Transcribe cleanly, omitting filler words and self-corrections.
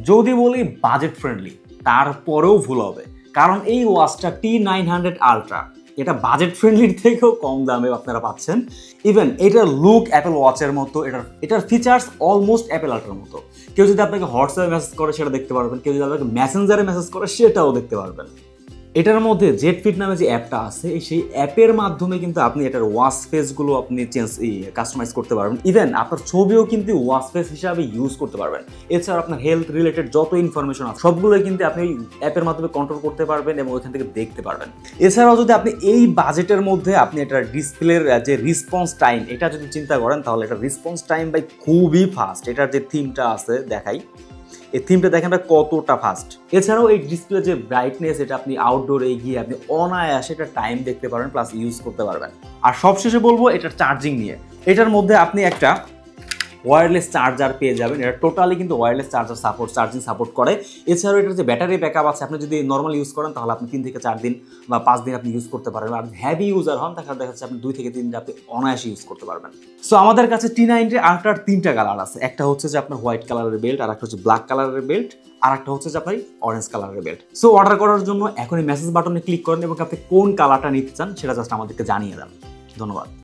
যদি বলি budget friendly, তারপরেও ভুল হবে, কারণ এই ওয়াচটা T900 আলট্রা এটা বাজেট ফ্রেন্ডলির থেকেও কম দামে আপনারা পাচ্ছেন। ইভেন এটার লুক অ্যাপেল ওয়াচের মতো, এটার ফিচার্স অলমোস্ট অ্যাপেল আলট্রার মতো। কেউ যদি আপনাকে হোয়াটসঅ্যাপে মেসেজ করে সেটা দেখতে পারবেন, কেউ যদি আপনাকে মেসেঞ্জারে মেসেজ করে সেটাও দেখতে পারবেন। এটার মধ্যে জেটফিট নামে যে অ্যাপটা আছে, সেই অ্যাপের মাধ্যমে কিন্তু আপনি এটার ওয়াচ ফেসগুলো আপনি কাস্টমাইজ করতে পারবেন। ইভেন আপনার ছবিও কিন্তু ওয়াচ ফেস হিসাবে ইউজ করতে পারবেন। এছাড়া আপনার হেলথ রিলেটেড যত ইনফরমেশন আছে সবগুলোই কিন্তু আপনি ওই অ্যাপের মাধ্যমে কন্ট্রোল করতে পারবেন এবং ওইখান থেকে দেখতে পারবেন। এছাড়াও যদি আপনি এই বাজেটের মধ্যে আপনি এটার ডিসপ্লের যে রেসপন্স টাইম এটা যদি চিন্তা করেন, তাহলে এটার রেসপন্স টাইম ভাই খুবই ফাস্ট। এটার যে থিমটা আছে দেখাই, এই থিমটা দেখেন কতটা ফাস্ট। এছাড়াও এই ডিসপ্লে যে ব্রাইটনেস, এটা আপনি আউটডোরে গিয়ে আপনি অনায়াসে এটা টাইম দেখতে পারবেন, প্লাস ইউজ করতে পারবেন। আর সবশেষে বলবো এটার চার্জিং নিয়ে। এটার মধ্যে আপনি একটা ওয়্যারলেস চার্জার পেয়ে যাবেন। এটা টোটালি কিন্তু ওয়্যারলেস চার্জিং সাপোর্ট করে। এছাড়াও এটার যে ব্যাটারি ব্যাকআপ আছে, আপনি যদি নর্মাল ইউজ করেন তাহলে আপনি 3 থেকে 4 দিন বা 5 দিন আপনি ইউজ করতে পারবেন। আর হেভি ইউজার হন তাহলে দেখা যাচ্ছে আপনি 2 থেকে 3 দিন আপনি অনায়াসে ইউজ করতে পারবেন। সো আমাদের কাছে T9 আলট্রার 3টা কালার আছে। একটা হচ্ছে যে আপনার হোয়াইট কালারের বেল্ট, আর একটা হচ্ছে ব্ল্যাক কালারের বেল্ট, আর একটা হচ্ছে যে আপনার অরেঞ্জ কালারের বেল্ট। সো অর্ডার করার জন্য এখনই মেসেজ বাটনে ক্লিক করেন এবং আপনি কোন কালারটা নিতে চান সেটা জাস্ট আমাদেরকে জানিয়ে দেন। ধন্যবাদ।